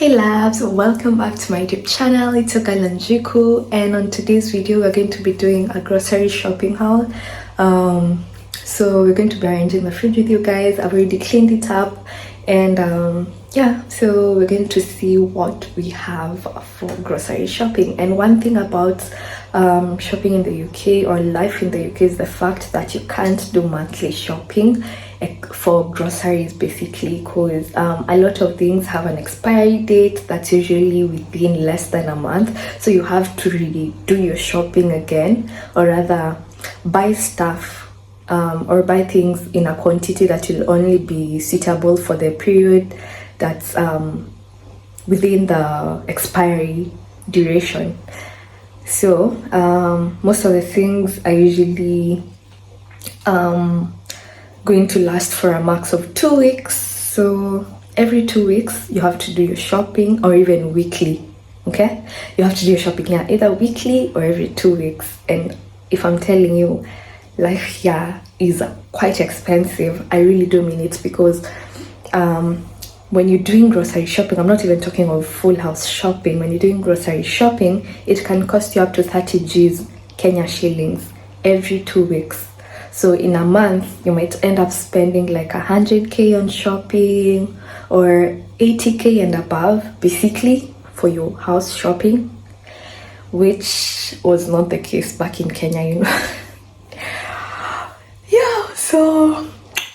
Hey labs, welcome back to my YouTube channel. It's Okalanjiku, and on today's video we're going to be doing a grocery shopping haul. So we're going to be arranging the fridge with you guys. I've already cleaned it up, and yeah, so we're going to see what we have for grocery shopping. And one thing about shopping in the UK or life in the UK is the fact that you can't do monthly shopping for groceries, basically, because a lot of things have an expiry date that's usually within less than a month, so you have to really do your shopping again, or rather buy stuff or buy things in a quantity that will only be suitable for the period that's within the expiry duration. So most of the things are usually going to last for a max of 2 weeks. So every 2 weeks you have to do your shopping, or even weekly. Okay, you have to do your shopping here either weekly or every 2 weeks. And if I'm telling you life here is quite expensive, I really do mean it, because when you're doing grocery shopping, I'm not even talking of full house shopping, when you're doing grocery shopping, it can cost you up to 30 G's Kenya shillings every 2 weeks. So in a month, you might end up spending like 100k on shopping, or 80k and above, basically, for your house shopping, which was not the case back in Kenya, you know. Yeah, so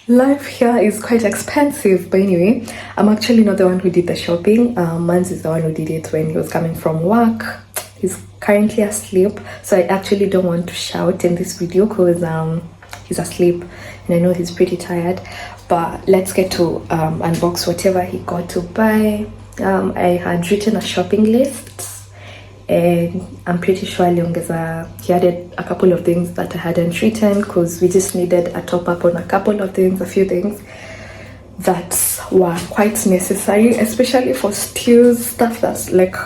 life here is quite expensive. But anyway, I'm actually not the one who did the shopping. Mans is the one who did it when he was coming from work. He's currently asleep, so I actually don't want to shout in this video because he's asleep and I know he's pretty tired. But let's get to unbox whatever he got to buy. I had written a shopping list, and I'm pretty sure he added a couple of things that I hadn't written, because we just needed a top up on a couple of things, a few things that were quite necessary, especially for stews, stuff that's like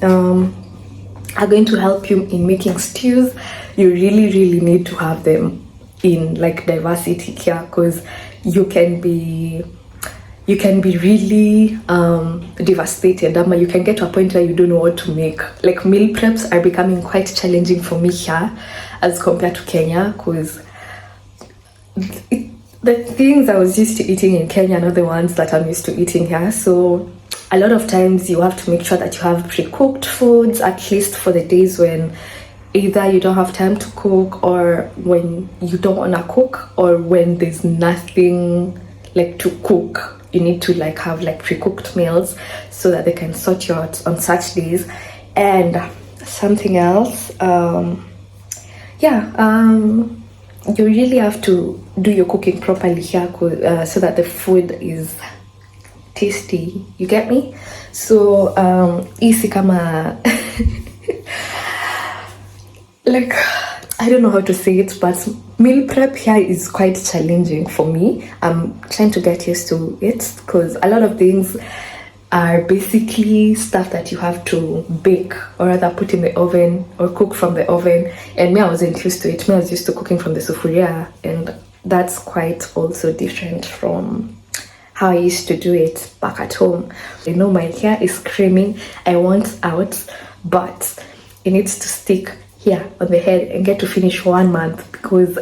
are going to help you in making stews. You really need to have them in like diversity here, because you can be really devastated. You can get to a point where you don't know what to make. Like meal preps are becoming quite challenging for me here as compared to Kenya, because the things I was used to eating in Kenya are not the ones that I'm used to eating here. So a lot of times you have to make sure that you have pre-cooked foods, at least for the days when either you don't have time to cook, or when you don't want to cook, or when there's nothing like to cook. You need to like have like pre-cooked meals so that they can sort you out on such days. And something else, you really have to do your cooking properly here, so that the food is tasty. You get me? So easy kama like, I don't know how to say it, but meal prep here is quite challenging for me. I'm trying to get used to it, because a lot of things are basically stuff that you have to bake, or rather put in the oven or cook from the oven. And me, I wasn't used to it. Me, I was used to cooking from the sufuria, and that's quite also different from how I used to do it back at home. You know, my hair is screaming, I want out, but it needs to stick here on the head and get to finish 1 month, because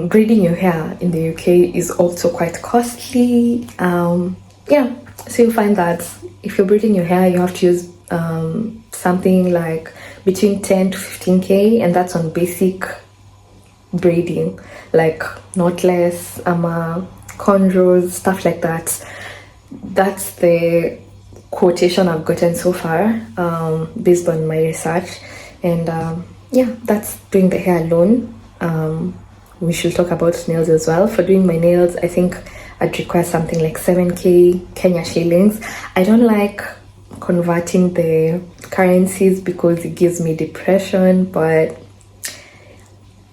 braiding your hair in the UK is also quite costly. Yeah, so you find that if you're braiding your hair, you have to use something like between 10 to 15k, and that's on basic braiding, like knotless, cornrows, stuff like that. That's the quotation I've gotten so far, based on my research. And yeah, that's doing the hair alone. We should talk about nails as well. For doing my nails, I think I'd require something like 7k Kenya shillings. I don't like converting the currencies because it gives me depression, but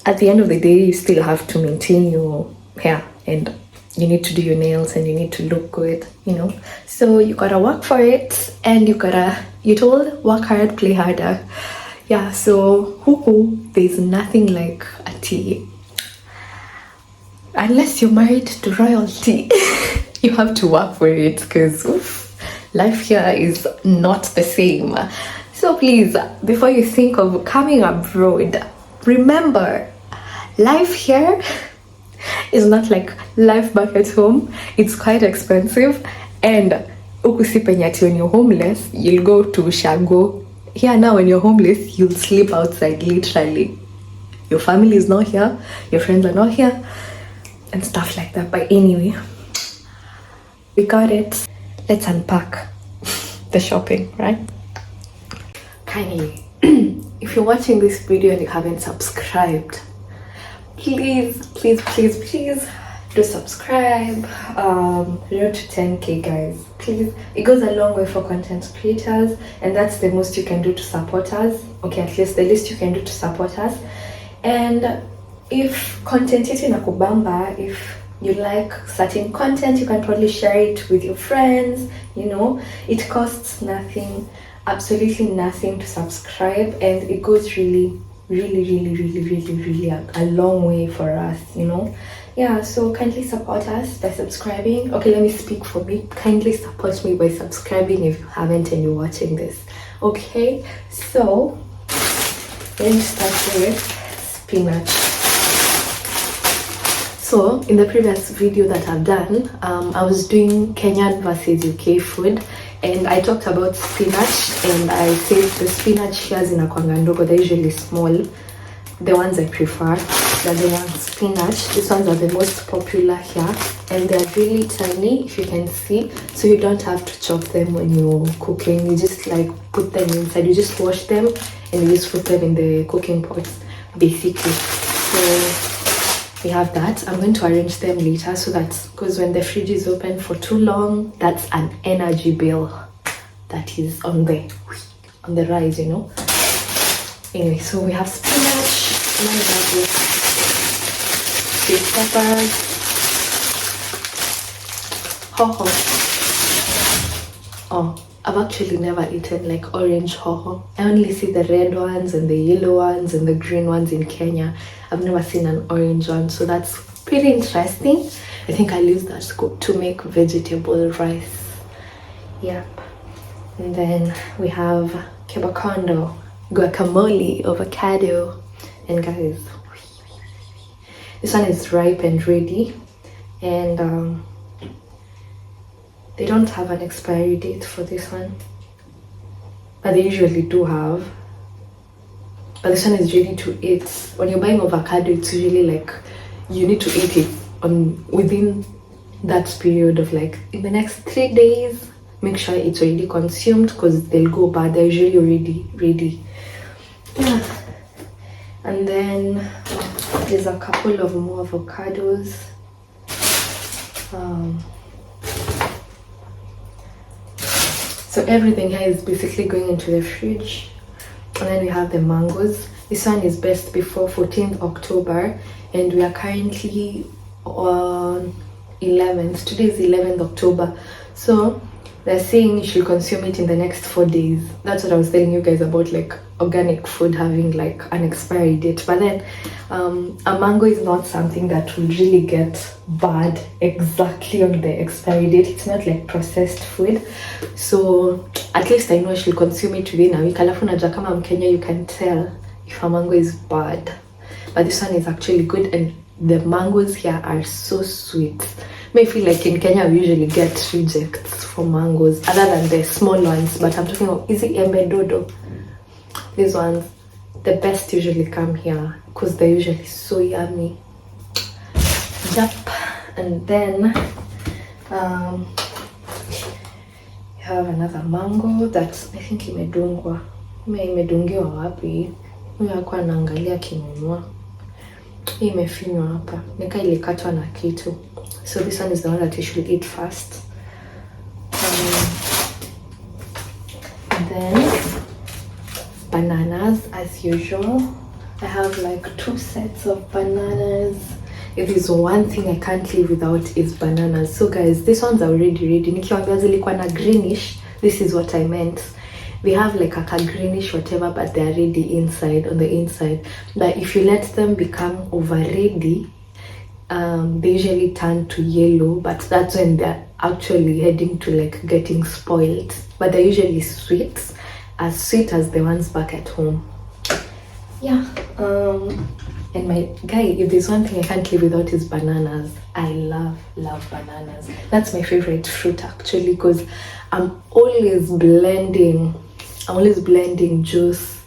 at the end of the day, you still have to maintain your hair, and you need to do your nails, and you need to look good, you know. So you gotta work for it, and you told work hard, play harder. Yeah, so there's nothing like a tea, unless you're married to royalty. you have to work for it, because life here is not the same. So please, before you think of coming abroad, remember, life here is not like life back at home. It's quite expensive, and when you're homeless, you'll go to Shago. Here now, when you're homeless, you'll sleep outside, literally. Your family is not here, your friends are not here, and stuff like that. But anyway, we got it. Let's unpack the shopping, right? Kindly, if you're watching this video and you haven't subscribed, please do subscribe. Road to 10k, guys, please. It goes a long way for content creators, and that's the most you can do to support us. Okay, at least the least you can do to support us. And if content is in Akubamba, if you like certain content, you can probably share it with your friends. You know, it costs nothing, absolutely nothing to subscribe, and it goes really a long way for us, you know. Yeah, so kindly support us by subscribing. Okay, let me speak for me. Kindly support me by subscribing if you haven't and you're watching this. Okay, so let me start with spinach. So in the previous video that I've done, I was doing Kenyan versus UK food, and I talked about spinach, and I said the spinach here zinakuanga ndogo, they're usually small. The ones I prefer, they're the ones spinach. These ones are the most popular here, and they're really tiny, if you can see, so you don't have to chop them when you're cooking. You just like put them inside, you just wash them and you just put them in the cooking pots, basically. So we have that. I'm going to arrange them later, so that's because when the fridge is open for too long, that's an energy bill that is on the rise, you know. Anyway, so we have spinach, and then we have this sweet peppers, hoho. Oh, I've actually never eaten like orange hoho. I only see the red ones and the yellow ones and the green ones in Kenya. I've never seen an orange one, so that's pretty interesting. I think I'll use that to make vegetable rice. Yep. And then we have kebakondo, guacamole, avocado, and guys, this one is ripe and ready, and they don't have an expiry date for this one, but they usually do have. But this one is ready to eat. When you're buying avocado, it's usually like you need to eat it within that period of like in the next 3 days. Make sure it's already consumed because they'll go bad. They're usually already ready. Yeah. And then there's a couple of more avocados. So everything here is basically going into the fridge. And then we have the mangoes. This one is best before 14th October, and we are currently on 11th. Today is 11th October. So they're saying you should consume it in the next 4 days. That's what I was telling you guys about, like organic food having like an expiry date. But then a mango is not something that will really get bad exactly on the expiry date. It's not like processed food, so at least I know I should consume it within a week. Alafu najua kama Mkenya, you can tell if a mango is bad, but this one is actually good, and the mangoes here are so sweet. I feel like in Kenya we usually get rejects for mangoes other than the small ones, but I'm talking about easy embe dodo. These ones, the best usually come here because they're usually so yummy. Yep. And then we have another mango that I think imedungwa. Imedungiwa wapi? Mimi hakuwa naangalia kinunua. Hii imefinywa hapa. Nika ilikatwa na kitu. So this one is the one that you should eat first. And then bananas as usual. I have like 2 sets of bananas. If there's one thing I can't live without is bananas. So guys, these ones are already ready. Nikiwaambia zilikuwa na greenish, this is what I meant. They have like a greenish whatever, but they're ready inside, on the inside. But if you let them become over ready, they usually turn to yellow, but that's when they're actually heading to like getting spoiled, but they're usually sweet, as sweet as the ones back at home. Yeah. And my guy, if there's one thing I can't live without is bananas. I love bananas. That's my favorite fruit actually, because I'm always blending juice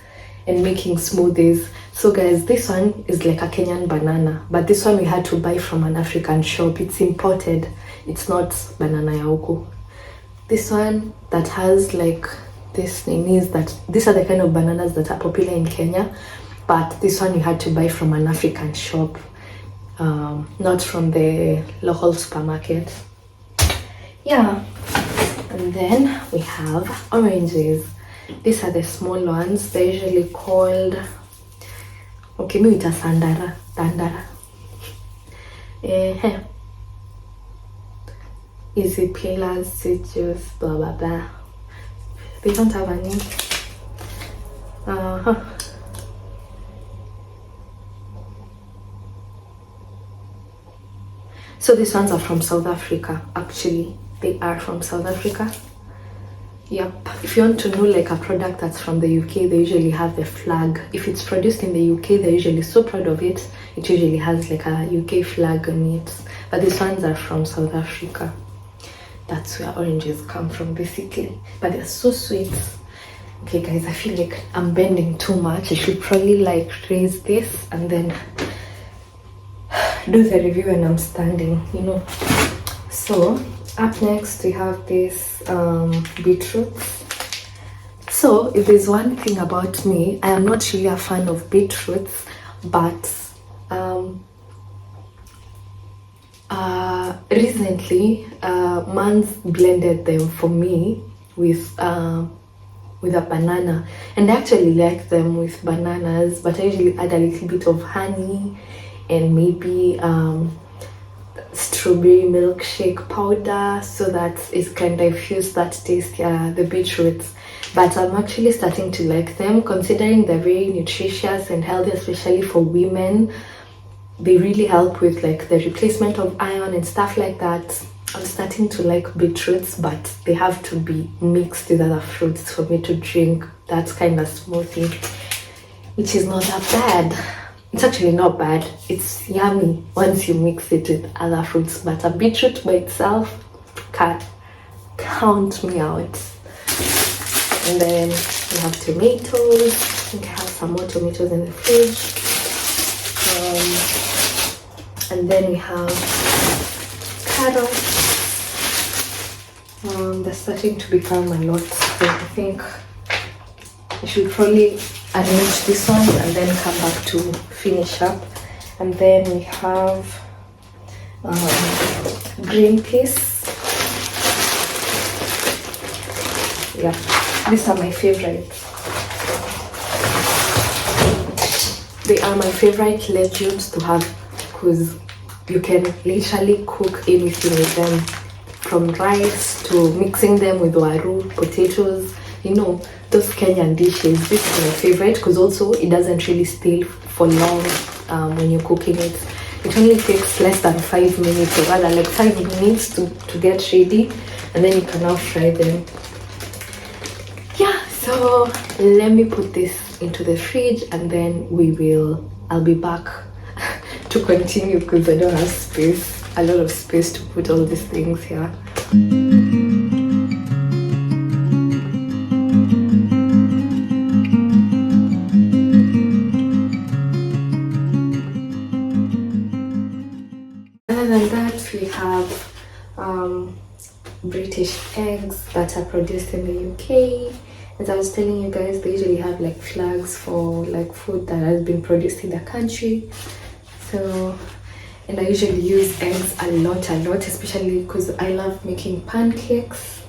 and making smoothies. So guys, this one is like a Kenyan banana, but this one we had to buy from an African shop. It's imported. It's not banana ya huku. This one that has like this name is that these are the kind of bananas that are popular in Kenya, but this one you had to buy from an African shop, not from the local supermarket. Yeah. And then we have oranges. These are the small ones. They're usually called, okay, maybe it's a tandara. Easy peelers, citrus, blah blah blah. They don't have a name. So these ones are from South Africa. Actually, they are from South Africa. Yep. If you want to know like a product that's from the UK, they usually have the flag. If it's produced in the UK, they're usually so proud of it. It usually has like a UK flag on it. But these ones are from South Africa. That's where oranges come from basically. But they're so sweet. Okay guys, I feel like I'm bending too much. I should probably like raise this and then do the review when I'm standing, you know. So up next we have this beetroots. So if there's one thing about me, I am not really a fan of beetroots, but recently Mans blended them for me with a banana, and I actually like them with bananas, but I usually add a little bit of honey and maybe strawberry milkshake powder, so that it can diffuse that taste, the beetroots. But I'm actually starting to like them, considering they're very nutritious and healthy, especially for women. They really help with like the replacement of iron and stuff like that. I'm starting to like beetroots, but they have to be mixed with other fruits for me to drink that kind of smoothie, which is not that bad. It's actually not bad. It's yummy once you mix it with other fruits, but a beetroot by itself can't count me out. And then we have tomatoes. I think I have some more tomatoes in the fridge. And then we have carrots. They're starting to become a lot, so I think I should probably arrange this one and then come back to finish up. And then we have green peas. Yeah, these are my favorites. They are my favorite legumes to have, because you can literally cook anything with them, from rice to mixing them with waru, potatoes, you know, those Kenyan dishes. This is my favorite because also it doesn't really stay for long when you're cooking it. It only takes less than 5 minutes, or rather like 5 minutes to get ready, and then you can now fry them. Yeah, so let me put this into the fridge and then I'll be back to continue, because I don't have a lot of space to put all these things here. Other than that, we have British eggs that are produced in the UK. As I was telling you guys, they usually have like flags for like food that has been produced in the country. So, and I usually use eggs a lot, especially because I love making pancakes.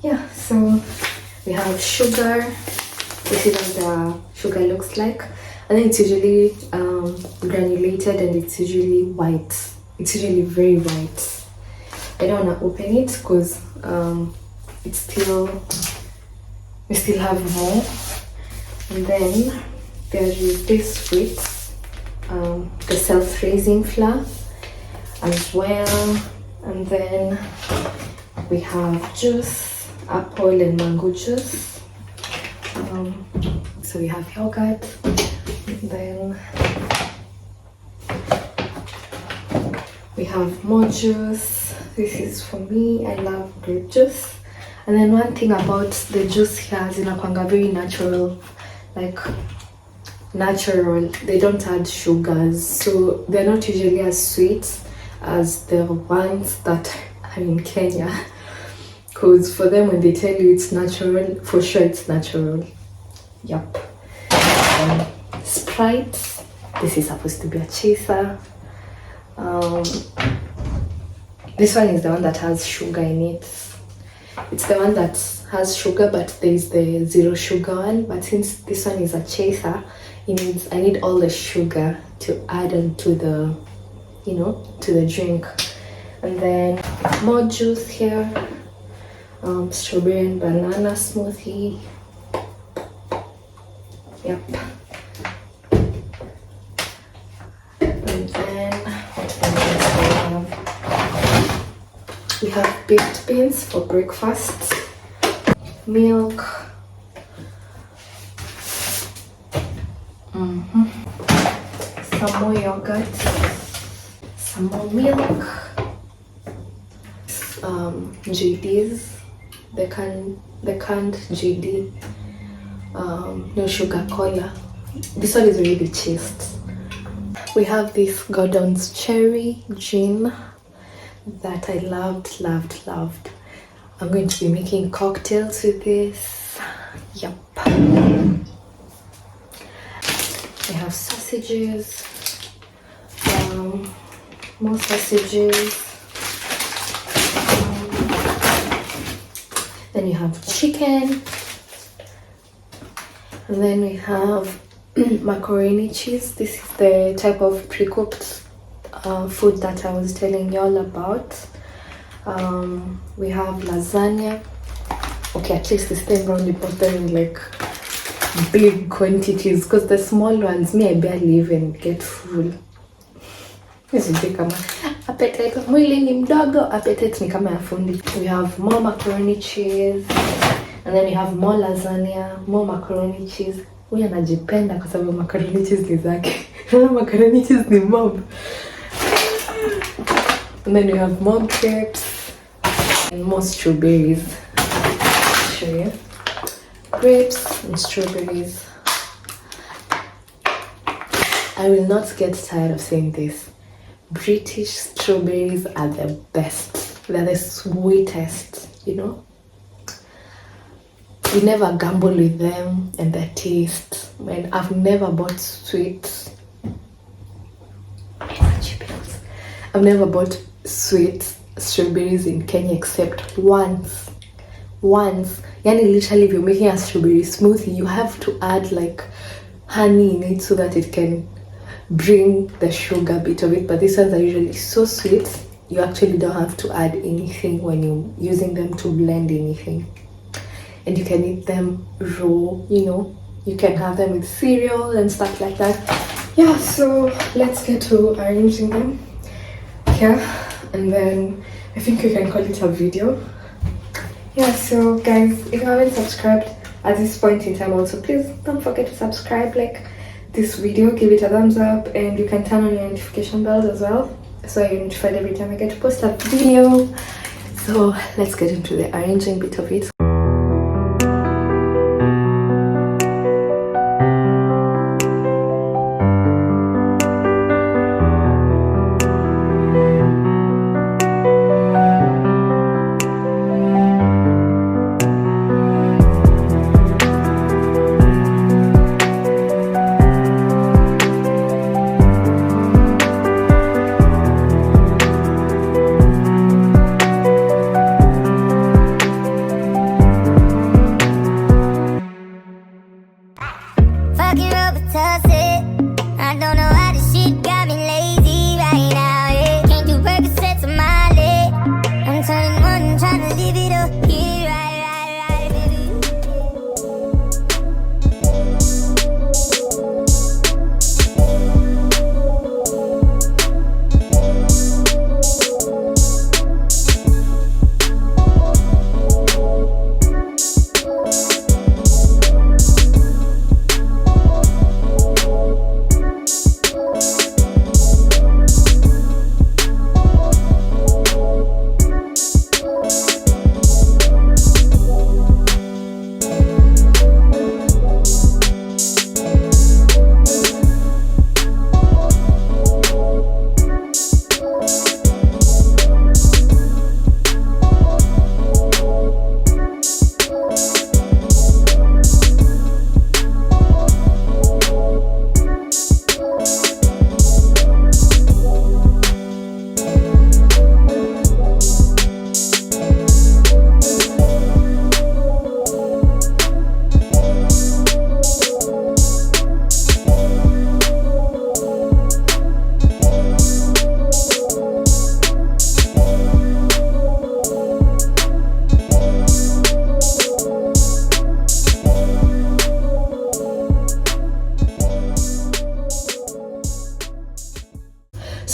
Yeah, so we have sugar. This is what the sugar looks like. And then it's usually granulated, and it's usually white. It's usually very white. I don't want to open it because we still have more. And then there is this wheat, the self-raising flour as well. And then we have juice, apple and mango juice. So we have yogurt. Then we have more juice. This is for me. I love grape juice. And then one thing about the juice here is inakwanga very natural, like natural. They don't add sugars, so they're not usually as sweet as the ones that are in Kenya. Because for them, when they tell you it's natural, for sure it's natural. Yup. Sprite. This is supposed to be a chaser. This one is the one that has sugar in it. It's the one that has sugar, but there's the zero sugar one. But since this one is a chaser, I need all the sugar to add into the, to the drink. And then more juice here. Strawberry and banana smoothie. Yep. And then what else do we have? We have baked beans for breakfast. Milk. Some more yogurt. Some more milk. GDs. The canned GD. No sugar cola. This one is really chased. We have this Gordon's cherry gin that I loved. I'm going to be making cocktails with this. Yup. I have sausages. More sausages. Then you have chicken. And then we have macaroni cheese. This is the type of pre-cooked food that I was telling y'all about. We have lasagna. Okay, at least this time around we put them in like big quantities, because the small ones, me, I barely even get full. Appetite mwili ni mdogo, appetite ni kama ya fundi. We have more macaroni cheese, and then we have more lasagna, more macaroni cheese. Huyu anajipenda kwa sababu macaroni cheese ni zake. Macaroni cheese ni mob. And then we have more grapes and more strawberries. I'll show you. Grapes and strawberries. I will not get tired of saying this. British strawberries are the best. They're the sweetest, You never gamble with them and their taste. Man, I've never bought sweet. I've never bought sweet strawberries in Kenya except once. Yani literally, if you're making a strawberry smoothie, you have to add like honey in it so that it can bring the sugar bit of it. But these ones are usually so sweet, you actually don't have to add anything when you're using them to blend anything. And you can eat them raw, You can have them with cereal and stuff like that. Yeah, so let's get to arranging them here. And then I think we can call it a video. Yeah, so guys, if you haven't subscribed at this point in time also, please don't forget to subscribe, like this video, give it a thumbs up, and you can turn on your notification bells as well, so you're notified every time I get to post a video. So let's get into the arranging bit of it.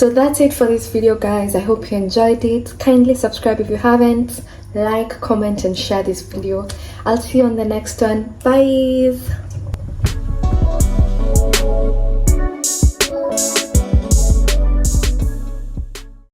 So that's it for this video, guys. I hope you enjoyed it. Kindly subscribe if you haven't. Like, comment, and share this video. I'll see you on the next one. Bye.